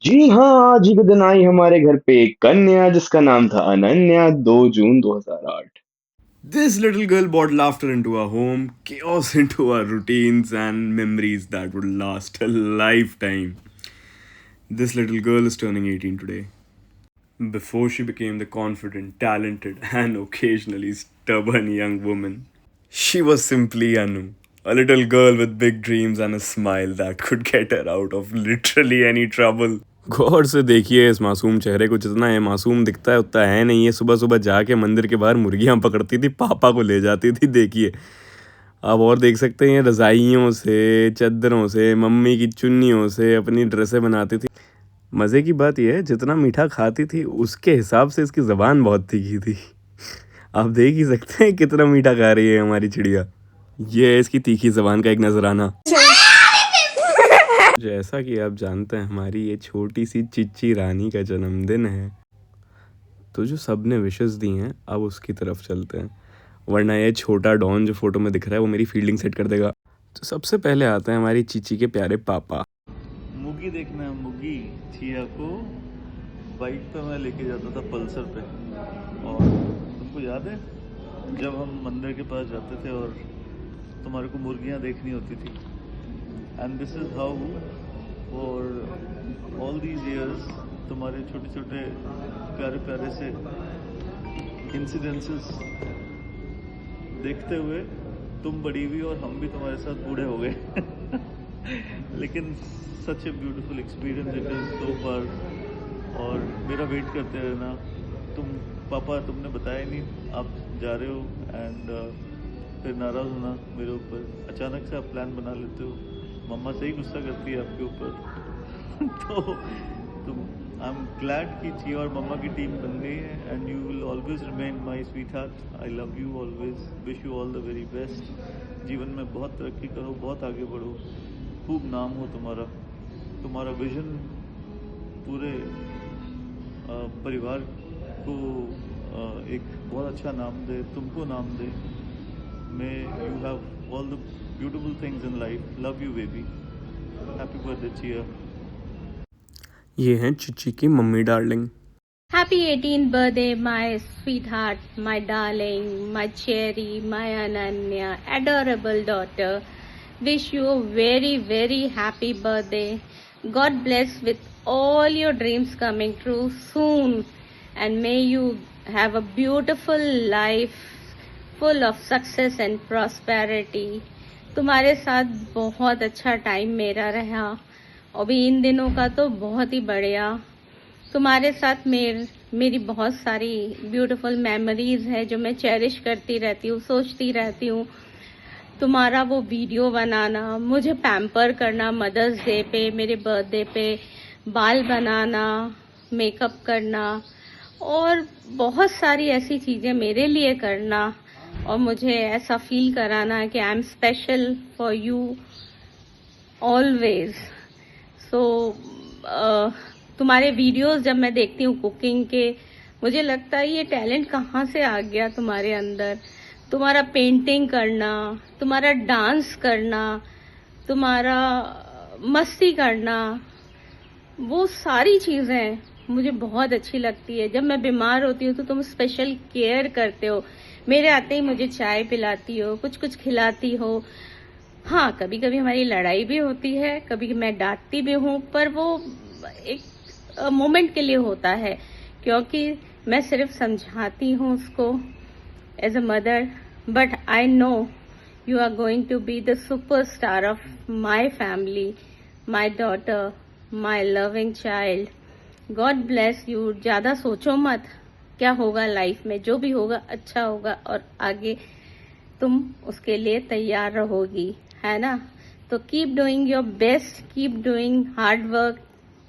जी हाँ, आज ही के दिन आई हमारे घर पे एक कन्या जिसका नाम था अनन्या 2 जून 2008। This little girl brought laughter into our home, chaos into our routines, and memories that would last a lifetime. This little girl is turning 18 today. Before she became the confident, talented, and occasionally stubborn young woman, she was simply Anu, a little girl with big dreams and a smile that could get her out of literally any trouble. गौर से देखिए इस मासूम चेहरे को, जितना ये मासूम दिखता है उतना है नहीं। ये सुबह सुबह जाके मंदिर के बाहर मुर्गियाँ पकड़ती थी, पापा को ले जाती थी। देखिए आप और देख सकते हैं, रज़ाइयों से, चादरों से, मम्मी की चुन्नियों से अपनी ड्रेसें बनाती थी। मज़े की बात यह है, जितना मीठा खाती थी उसके हिसाब से इसकी ज़बान बहुत तीखी थी। आप देख ही सकते हैं कितना मीठा खा रही है हमारी चिड़िया। ये है इसकी तीखी ज़बान का एक नजराना। जैसा कि आप जानते हैं, हमारी ये छोटी सी चिच्ची रानी का जन्मदिन है, तो जो सब ने विशेस दी हैं अब उसकी तरफ चलते हैं, वरना ये छोटा डॉन जो फोटो में दिख रहा है वो मेरी फील्डिंग सेट कर देगा। तो सबसे पहले आते हैं हमारी चीची के प्यारे पापा। मुगी देखना, मुगी छिया को बाइक पे मैं लेके जाता था पल्सर पे। और तुमको याद है जब हम मंदिर के पास जाते थे और तुम्हारे को मुर्गियाँ देखनी होती थी। And this is how for all these years तुम्हारे छोटे छोटे प्यारे प्यारे से इंसिडेंसेस देखते हुए तुम बड़ी हुई और हम भी तुम्हारे साथ बूढ़े हो गए। लेकिन such a beautiful experience it is so far. और मेरा वेट करते रहना। तुम पापा, तुमने बताया नहीं आप जा रहे हो एंड फिर नाराज़ होना मेरे ऊपर। अचानक से आप प्लान बना लेते हो, मम्मा से ही गुस्सा करती है आपके ऊपर। तो तुम आई एम ग्लैड कि चिया और मम्मा की टीम बन गई है and you will always remain my sweet heart. I love you always, wish you all the very best. जीवन में बहुत तरक्की करो, बहुत आगे बढ़ो, खूब नाम हो तुम्हारा। तुम्हारा विजन पूरे परिवार को एक बहुत अच्छा नाम दे, तुमको नाम दे। May you have all the beautiful things in life. Love you baby, happy birthday Chia. ये हैं चिच्ची की mummy darling. Happy 18th birthday, my sweetheart, my darling, my cherry, my Ananya, adorable daughter. Wish you a very, very happy birthday. God bless with all your dreams coming true soon. And may you have a beautiful life full of success and prosperity. तुम्हारे साथ बहुत अच्छा time मेरा रहा, अभी इन दिनों का तो बहुत ही बढ़िया। तुम्हारे साथ मेरी बहुत सारी ब्यूटीफुल मेमोरीज है जो मैं चेरिश करती रहती हूँ, सोचती रहती हूँ। तुम्हारा वो वीडियो बनाना, मुझे पैम्पर करना मदर्स डे पे, मेरे बर्थडे पे, बाल बनाना, मेकअप करना और बहुत सारी ऐसी चीज़ें मेरे लिए करना और मुझे ऐसा फील कराना कि I am special for you always. So तुम्हारे वीडियोस जब मैं देखती हूँ कुकिंग के, मुझे लगता है ये टैलेंट कहाँ से आ गया तुम्हारे अंदर। तुम्हारा पेंटिंग करना, तुम्हारा डांस करना, तुम्हारा मस्ती करना, वो सारी चीज़ें मुझे बहुत अच्छी लगती है। जब मैं बीमार होती हूँ तो तुम स्पेशल केयर करते हो, मेरे आते ही मुझे चाय पिलाती हो, कुछ कुछ खिलाती हो। हाँ, कभी कभी हमारी लड़ाई भी होती है, कभी मैं डांटती भी हूँ, पर वो एक मोमेंट के लिए होता है, क्योंकि मैं सिर्फ समझाती हूँ उसको as a mother. But I know you are going to be the superstar of my family, my daughter, my loving child. God bless you. ज़्यादा सोचो मत क्या होगा लाइफ में, जो भी होगा अच्छा होगा और आगे तुम उसके लिए तैयार रहोगी, है ना। तो keep doing your best, keep doing hard work,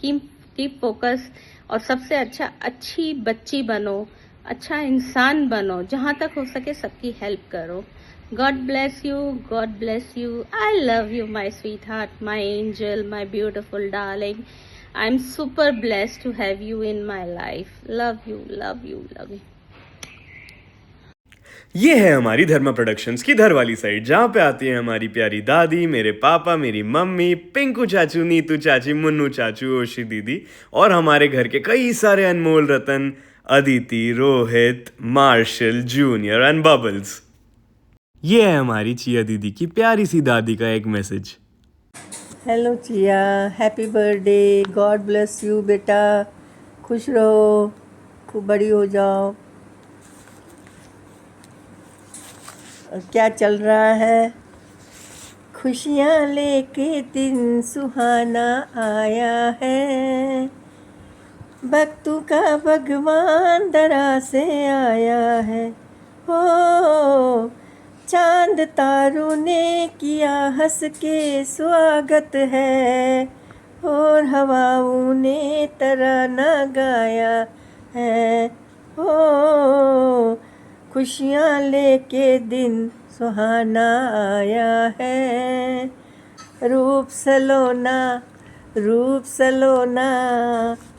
keep focus और सबसे अच्छी बच्ची बनो, अच्छा इंसान बनो, जहाँ तक हो सके सबकी हेल्प करो। God bless you, God bless you. I love you my sweetheart, my angel, my beautiful darling. I am super blessed to have you in my life. Love you, love you, love you. ये है हमारी धर्मा productions की धर वाली side, जहाँ पे आती है हमारी प्यारी दादी, मेरे पापा, मेरी मम्मी, पिंकू चाचू, नीतू चाची, मुन्नू चाचू, ओशी दीदी और हमारे घर के कई सारे अनमोल रतन, Aditi, Rohit, Marshal junior and Bubbles. ये है हमारी चिया दीदी की प्यारी सी दादी का एक message. Hello chia, happy birthday, God bless you बेटा, खुश रहो, खूब बड़ी हो जाओ। और क्या चल रहा है? खुशियाँ लेके दिन सुहाना आया है, भक्तों का भगवान दरा से आया है। हो चांद तारों ने किया हंस के स्वागत है, और हवाओं ने तराना गाया है। हो खुशियाँ लेके दिन सुहाना आया है, रूप सलोना, रूप सलोना,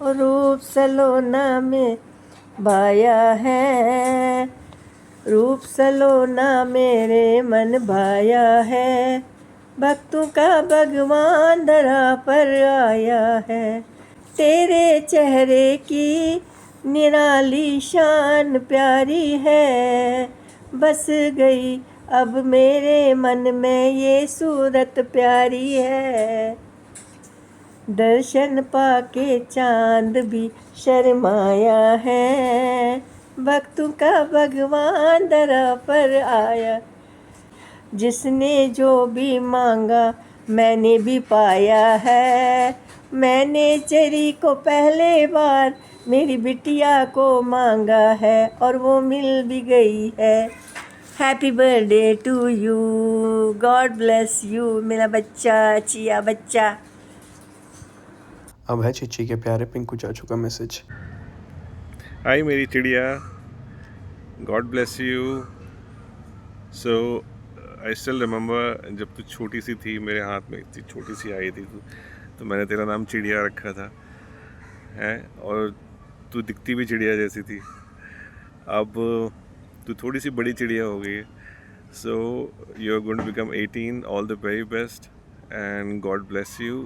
और रूप सलोना में भाया है, रूप सलोना मेरे मन भाया है, भक्तों का भगवान धरा पर आया है। तेरे चेहरे की निराली शान प्यारी है, बस गई अब मेरे मन में ये सूरत प्यारी है। दर्शन पाके चांद भी शर्माया है, भक्तों का भगवान दरा पर आया। जिसने जो भी मांगा मैंने भी पाया है, मैंने चेरी को पहले बार मेरी बिटिया को मांगा है, और वो मिल भी गई है। Happy birthday to you, God bless you मेरा बच्चा, चिया बच्चा। अब है चिच्ची के प्यारे पिंकू चाचू का मैसेज। हाय मेरी चिड़िया, God bless you. So I still remember जब तू छोटी सी थी, मेरे हाथ में इतनी छोटी सी आई थी तू, तो मैंने तेरा नाम चिड़िया रखा था है, और तू दिखती भी चिड़िया जैसी थी। अब तू थोड़ी सी बड़ी चिड़िया हो गई है। So you are going to become 18, all the very best and God bless you.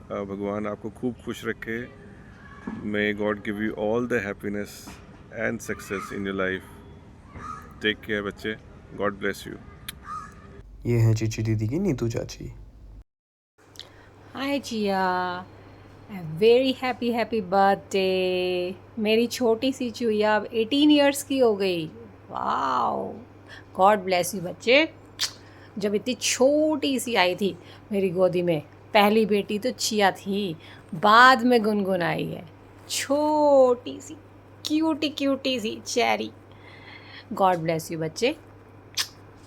भगवान आपको खूब खुश रखे। May God give you all the happiness and success in your life. Take care बच्चे, गॉड ब्लेस यू। ये है चिची दीदी की नीतू चाची। Hi Jiya, very happy birthday. मेरी छोटी सी चुईया अब 18 इयर्स की हो गई। वाओ, गॉड ब्लेस यू बच्चे। जब इतनी छोटी सी आई थी मेरी गोदी में, पहली बेटी तो चिया थी, बाद में गुनगुन आई है, छोटी सी क्यूटी सी चेरी। गॉड ब्लेस यू बच्चे,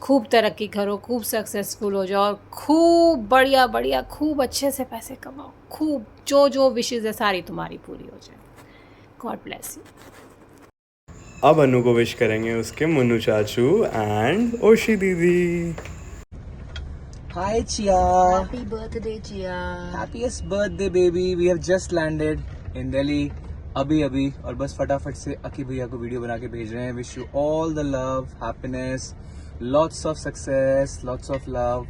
खूब तरक्की करो, खूब सक्सेसफुल हो जाओ, खूब बढ़िया खूब अच्छे से पैसे कमाओ, खूब जो विशेज़ है सारी तुम्हारी पूरी हो जाए। God bless you. अब अनु को विश करेंगे उसके मुन्नू चाचू एंड ओशी दीदी। Hi Chia. Happy birthday, Chia. Happiest birthday baby. We have just landed in Delhi अभी और बस फटाफट से अकी भैया को वीडियो बना के भेज रहे हैं। Wish you all the love, happiness, lots of success, lots of love.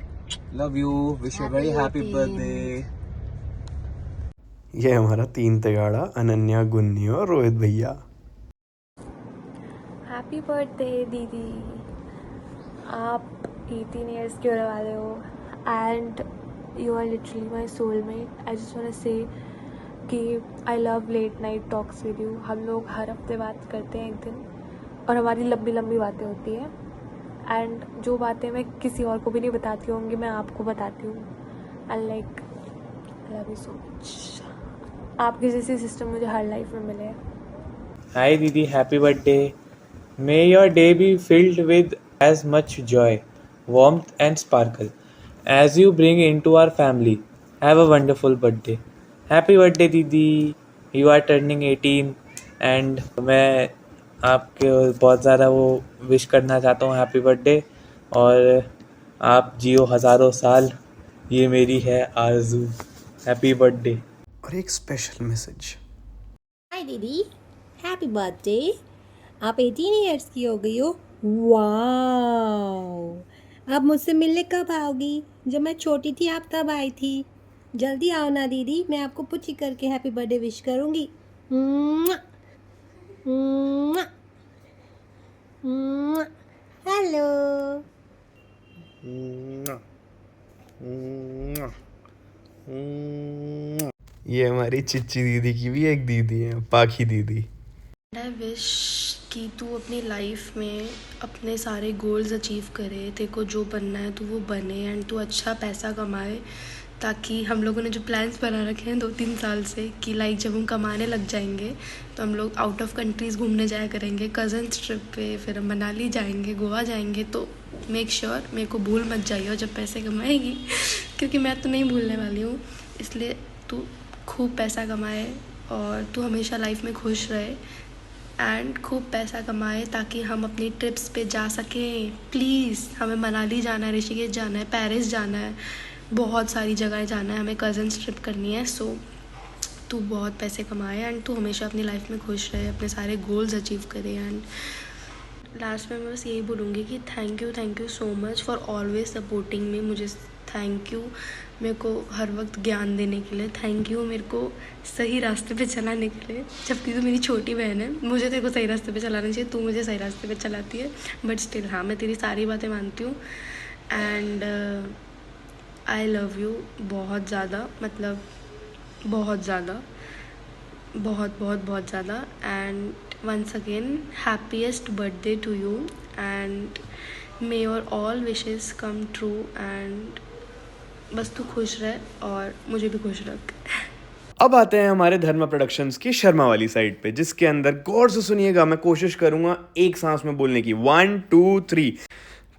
Love you, wish you very happy birthday. ये हमारा 3 तिगाड़ा अनन्या, गुन्नी और रोहित भैया। हैप्पी बर्थडे दीदी, आप 18 इयर्स के होने वाले हो and you are literally my soulmate. I just want to say कि I love late night talks with you. हम लोग हर हफ्ते बात करते हैं एक दिन, और हमारी लंबी बातें होती हैं, एंड जो बातें मैं किसी और को भी नहीं बताती होंगी मैं आपको बताती हूँ। And like I love you so much. आपकी जैसी सिस्टर मुझे हर लाइफ में मिले। Hi Didi, happy birthday. May your day be filled with as much joy, warmth and sparkle as you bring into our family. Have a wonderful birthday. Happy birthday Didi. You are turning 18 and मैं आपके बहुत ज़्यादा वो wish करना चाहता हूँ happy birthday, और आप जियो हज़ारों साल, ये मेरी है आरज़ू। Happy birthday. और एक स्पेशल मैसेज। हाय दीदी, हैप्पी बर्थडे। आप 18 इयर्स की हो गई हो वाह, अब मुझसे मिलने कब आओगी? जब मैं छोटी थी आप तब आई थी। जल्दी आओ ना दीदी, मैं आपको पुच्ची करके हैप्पी बर्थडे विश करूँगी। हेलो। ये हमारी चिच्ची दीदी की भी एक दीदी है, पाखी दीदी। आई विश कि तू अपनी लाइफ में अपने सारे गोल्स अचीव करे, तेरे को जो बनना है तू वो बने एंड तू अच्छा पैसा कमाए, ताकि हम लोगों ने जो प्लान्स बना रखे हैं 2-3 साल से कि लाइक जब हम कमाने लग जाएंगे तो हम लोग आउट ऑफ कंट्रीज़ घूमने जाया करेंगे, कज़न्स ट्रिप पे, फिर हम मनाली जाएंगे, गोवा जाएंगे। तो मेक श्योर मेरे को भूल मत जाइए जब पैसे कमाएगी क्योंकि मैं तो नहीं भूलने वाली हूँ। इसलिए तू खूब पैसा कमाए और तू हमेशा लाइफ में खुश रहे एंड खूब पैसा कमाए ताकि हम अपनी ट्रिप्स पे जा सकें। प्लीज़, हमें मनाली जाना है, ऋषिकेश जाना है, पेरिस जाना है, बहुत सारी जगह जाना है, हमें कज़न्स ट्रिप करनी है। सो तू बहुत पैसे कमाए एंड तू हमेशा अपनी लाइफ में खुश रहे, अपने सारे गोल्स अचीव करे। एंड लास्ट में मैं बस यही बोलूँगी कि thank you so much for always supporting me. मुझे थैंक यू मेरे को हर वक्त ज्ञान देने के लिए, थैंक यू मेरे को सही रास्ते पे चलाने के लिए। जबकि तू मेरी छोटी बहन है, मुझे तेरे को सही रास्ते पे चलाना चाहिए, तू मुझे सही रास्ते पे चलाती है, बट स्टिल हाँ मैं तेरी सारी बातें मानती हूँ। एंड आई लव यू बहुत ज़्यादा, मतलब बहुत ज़्यादा, बहुत ज़्यादा। And once again happiest birthday to you and may your all wishes come true. And बस तू खुश रह और मुझे भी खुश रख। अब आते हैं हमारे धर्मा प्रोडक्शंस की शर्मा वाली साइड पे, जिसके अंदर गौर से सुनिएगा, मैं कोशिश करूंगा एक सांस में बोलने की। 1 2 3।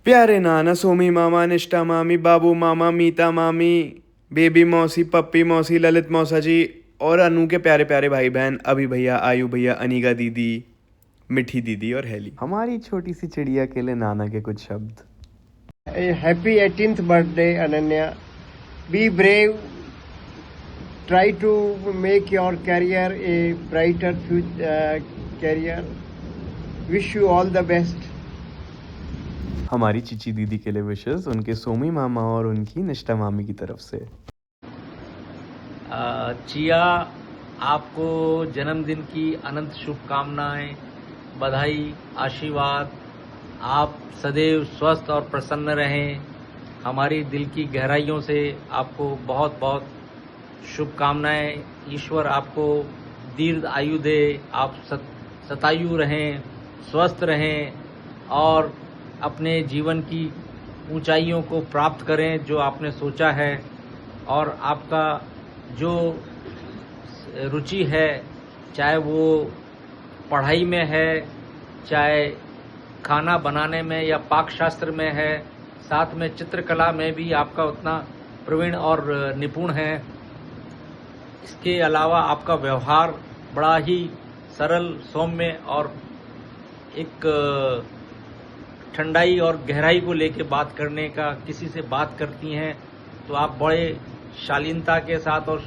प्यारे नाना, सोमी मामा, निष्ठा मामी, बाबू मामा, मीता मामी, बेबी मौसी, पप्पी मौसी, ललित मौसा जी और अनु के प्यारे प्यारे भाई बहन, अभी भैया, आयु भैया, अनिका दीदी, मिठी दीदी और हेली। हमारी छोटी सी चिड़िया के लिए नाना के कुछ शब्द। Happy 18th birthday, Ananya. Be brave. Try to make your career a brighter career. Wish you all the best. हमारी चीची दीदी के लिए विशेष उनके सोमी मामा और उनकी निष्ठा मामी की तरफ से। चिया, आपको जन्मदिन की अनंत शुभकामनाएं, बधाई, आशीर्वाद। आप सदैव स्वस्थ और प्रसन्न रहें। हमारी दिल की गहराइयों से आपको बहुत बहुत शुभकामनाएं। ईश्वर आपको दीर्घ आयु दे, आप शतायु रहें, स्वस्थ रहें और अपने जीवन की ऊंचाइयों को प्राप्त करें जो आपने सोचा है। और आपका जो रुचि है, चाहे वो पढ़ाई में है, चाहे खाना बनाने में या पाक शास्त्र में है, साथ में चित्रकला में भी आपका उतना प्रवीण और निपुण है। इसके अलावा आपका व्यवहार बड़ा ही सरल, सौम्य और एक ठंडाई और गहराई को लेके बात करने का, किसी से बात करती हैं तो आप बड़े शालीनता के साथ और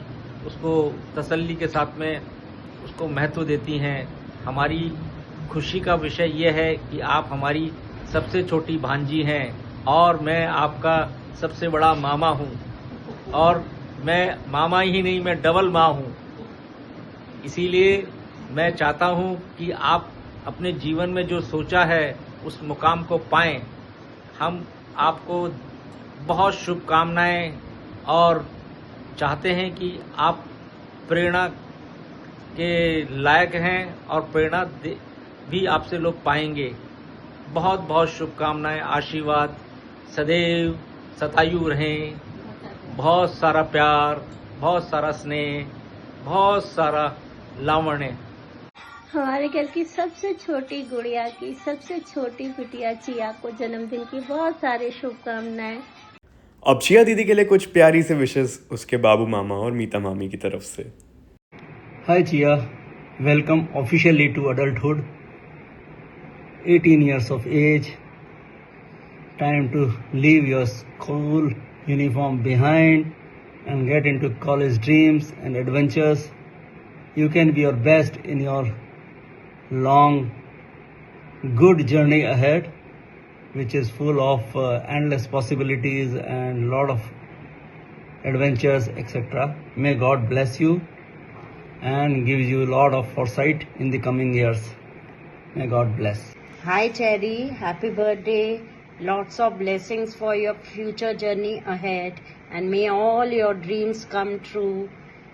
उसको तसल्ली के साथ में उसको महत्व देती हैं। हमारी खुशी का विषय ये है कि आप हमारी सबसे छोटी भांजी हैं और मैं आपका सबसे बड़ा मामा हूँ। और मैं मामा ही नहीं, मैं डबल माँ हूँ। इसीलिए मैं चाहता हूँ कि आप अपने जीवन में जो सोचा है उस मुकाम को पाएं। हम आपको बहुत शुभकामनाएं और चाहते हैं कि आप प्रेरणा के लायक हैं और प्रेरणा भी आपसे लोग पाएंगे। बहुत बहुत शुभकामनाएं, आशीर्वाद, सदैव शतायु रहें। बहुत सारा प्यार, बहुत सारा स्नेह, बहुत सारा लावण्य। हमारे घर की सबसे छोटी गुड़िया की सबसे छोटी बिटिया चिया को जन्मदिन की बहुत सारी शुभकामनाएं। अब चिया दीदी के लिए कुछ प्यारी से विशेष उसके बाबू मामा और मीता मामी की तरफ से। Hi Chia, welcome officially to adulthood. 18 years of age, time to leave your school uniform behind and get into college dreams and adventures. You can be your best in your long, good journey ahead. which is full of endless possibilities and lot of adventures, etc. May God bless you and gives you a lot of foresight in the coming years. May God bless. Hi Cherry, happy birthday. Lots of blessings for your future journey ahead, and may all your dreams come true.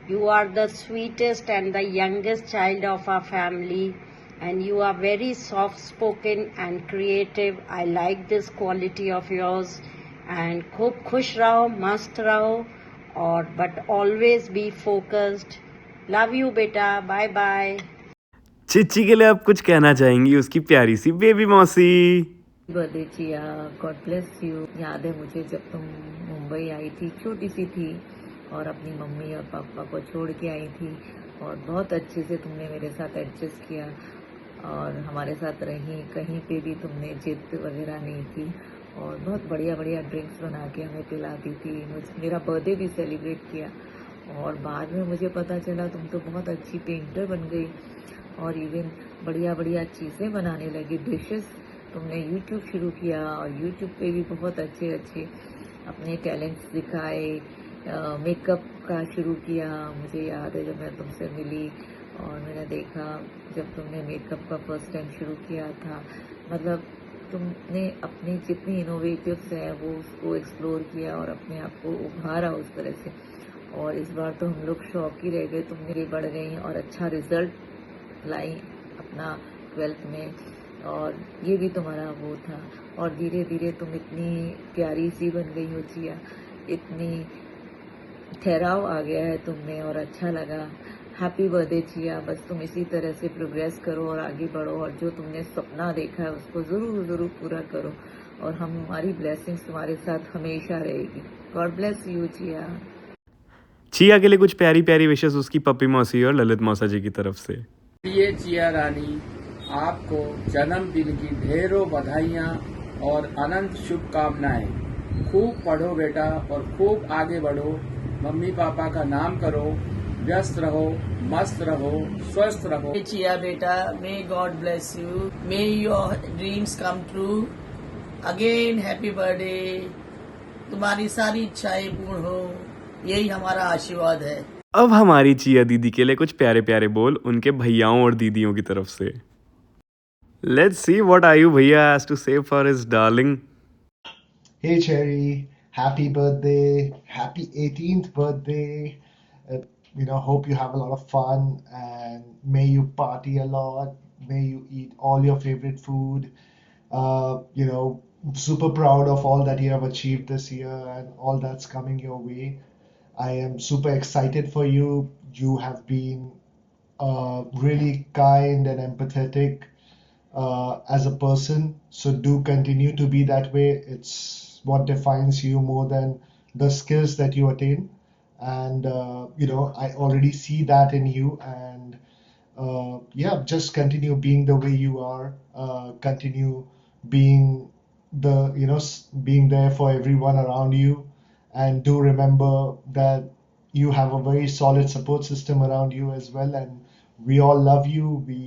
You are the sweetest and the youngest child of our family, and you are very soft spoken and creative. I like this quality of yours. And खूब खुश रहो, मस्त रहो, और but always be focused. Love you बेटा, bye bye. Chichi के लिए आप कुछ कहना चाहेंगी, उसकी प्यारी सी बेबी मौसी? Birthday chia, God bless you. याद है मुझे जब तुम मुंबई आई थी, छोटी सी थी और अपनी मम्मी और पापा को छोड़ के आई थी, और बहुत अच्छे से तुमने मेरे साथ एडजस्ट किया और हमारे साथ रही। कहीं पे भी तुमने जिद वगैरह नहीं की और बहुत बढ़िया बढ़िया ड्रिंक्स बना के हमें पिलाती थी। मेरा बर्थडे भी सेलिब्रेट किया और बाद में मुझे पता चला तुम तो बहुत अच्छी पेंटर बन गई और इवन बढ़िया बढ़िया चीज़ें बनाने लगी, डिशेस। तुमने यूट्यूब शुरू किया और यूट्यूब पे भी बहुत अच्छे अच्छे अपने टैलेंट्स दिखाए। मेकअप का शुरू किया। मुझे याद है जब मैं तुमसे मिली और मैंने देखा जब तुमने मेकअप का फर्स्ट टाइम शुरू किया था, मतलब तुमने अपनी जितनी इनोवेटिव्स हैं वो उसको एक्सप्लोर किया और अपने आप को उभारा उस तरह से। और इस बार तो हम लोग शौक ही रह गए, तुम मेरी बढ़ गई और अच्छा रिजल्ट लाई अपना 12th में, और ये भी तुम्हारा वो था। और धीरे धीरे तुम इतनी प्यारी सी बन गई हो चिया, इतनी ठहराव आ गया है तुम में और अच्छा लगा। हैप्पी बर्थडे चिया, बस तुम इसी तरह से प्रोग्रेस करो और आगे बढ़ो और जो तुमने सपना देखा है उसको ज़रूर ज़रूर पूरा करो और हमारी ब्लेसिंग्स तुम्हारे साथ हमेशा रहेगी। God bless you chia. Chia के लिए कुछ प्यारी प्यारी विशेष उसकी पप्पी मौसी और ललित मौसा जी की तरफ से। प्रिय चिया रानी, आपको जन्मदिन की ढेरों बधाइयाँ और अनंत शुभकामनाएं। खूब पढ़ो बेटा और खूब आगे बढ़ो, मम्मी पापा का नाम करो, व्यस्त रहो, मस्त रहो, स्वस्थ रहो। चिया बेटा, may God bless you, may your dreams come true. Again happy birthday, तुम्हारी सारी इच्छाएं पूर्ण हो, यही हमारा आशीर्वाद है। अब हमारी चिया दीदी के लिए कुछ प्यारे प्यारे बोल उनके भैयाओं और दीदियों की तरफ से। Let's see what Ayu Bhaiya has to say for his darling. Hey Cherry, happy birthday, happy 18th birthday. Hope you have a lot of fun and may you party a lot. May you eat all your favorite food. Super proud of all that you have achieved this year and all that's coming your way. I am super excited for you. You have been really kind and empathetic as a person, so do continue to be that way. It's what defines you more than the skills that you attain, and I already see that in you, and just continue being the way you are. Continue being being there for everyone around you, and do remember that you have a very solid support system around you as well, and we all love you. We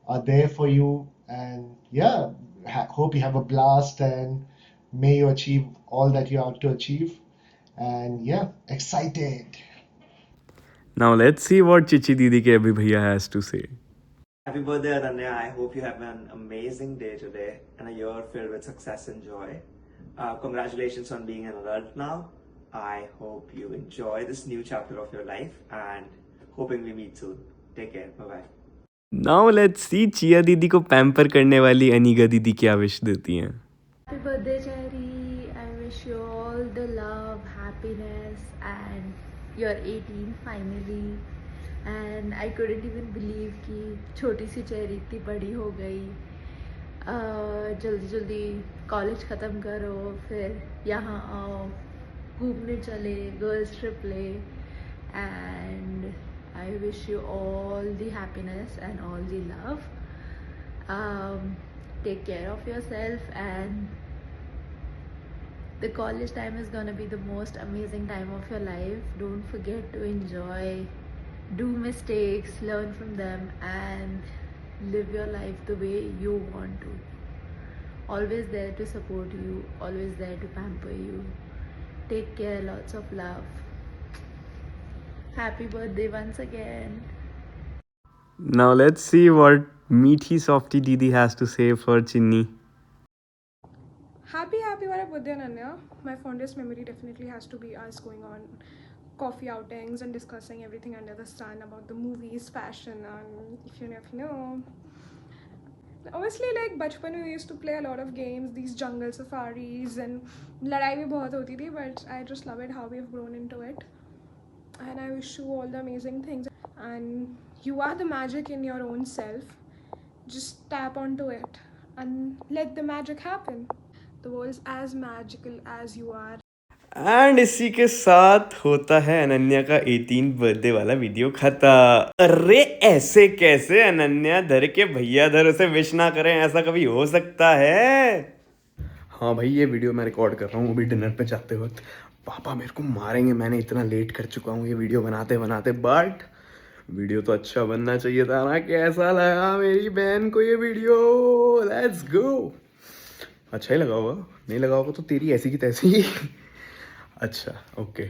are there for you, and hope you have a blast and may you achieve all that you have to achieve, and excited. Now let's see what Chichi Didi ke Abhi Bhaiya has to say. Happy birthday Ananya, I hope you have an amazing day today and a year filled with success and joy. Congratulations on being an adult now. I hope you enjoy this new chapter of your life and hoping we meet soon. Take care, bye bye. Now let's see chia दीदी को pamper करने वाली अनीगा दीदी क्या wish देती हैं। Happy birthday Cherry, I wish you all the love, happiness and you're 18 finally, and I couldn't even believe कि छोटी सी चेरी इतनी बड़ी हो गई। जल्दी जल्दी कॉलेज ख़त्म करो, फिर यहाँ आओ, घूमने चले, गर्ल्स ट्रिप ले, and I wish you all the happiness and all the love. Take care of yourself, and the college time is gonna be the most amazing time of your life. Don't forget to enjoy, do mistakes, learn from them, and live your life the way you want to. always there to support you, always there to pamper you. Take care, lots of love. Happy birthday once again. Now let's see what Meethi Softy Didi has to say for Chinni. Happy वाला birthday Ananya. My fondest memory definitely has to be us going on coffee outings and discussing everything under the sun about the movies, fashion, and if you know. Obviously, like bachpan we used to play a lot of games, these jungle safaris, and ladai bhi bahut hoti thi, but I just love it how we've grown into it. And I wish you all the amazing things. And you are the magic in your own self. Just tap onto it and let the magic happen. The world is as magical as you are. And इसी के साथ होता है अनन्या का 18 birthday वाला video खत्म। अरे ऐसे कैसे अनन्या धर के भैया धर उसे विश ना करें, ऐसा कभी हो सकता है? हाँ भाई, ये वीडियो मैं रिकॉर्ड कर रहा हूँ अभी डिनर पे जाते वक्त। पापा मेरे को मारेंगे, मैंने इतना लेट कर चुका हूँ ये वीडियो बनाते बनाते। बट वीडियो तो अच्छा बनना चाहिए था ना। कैसा लगा मेरी बहन को ये वीडियो? Let's go. अच्छा ही लगा होगा, नहीं लगा होगा तो तेरी ऐसी की तैसी। अच्छा ओके,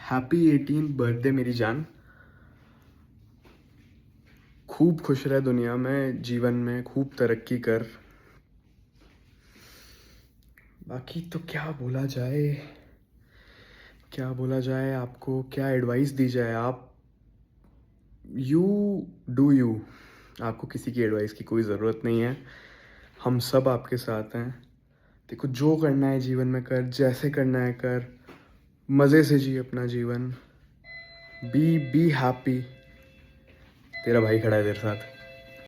हैप्पी 18 बर्थडे मेरी जान। खूब खुश रहे दुनिया में, जीवन में खूब तरक्की कर। बाकी तो क्या बोला जाए आपको, क्या एडवाइस दी जाए? आप यू डू यू। आपको किसी की एडवाइस की कोई ज़रूरत नहीं है, हम सब आपके साथ हैं। देखो, जो करना है जीवन में कर, जैसे करना है कर, मज़े से जी अपना जीवन। Be happy. तेरा भाई खड़ा है तेरे साथ।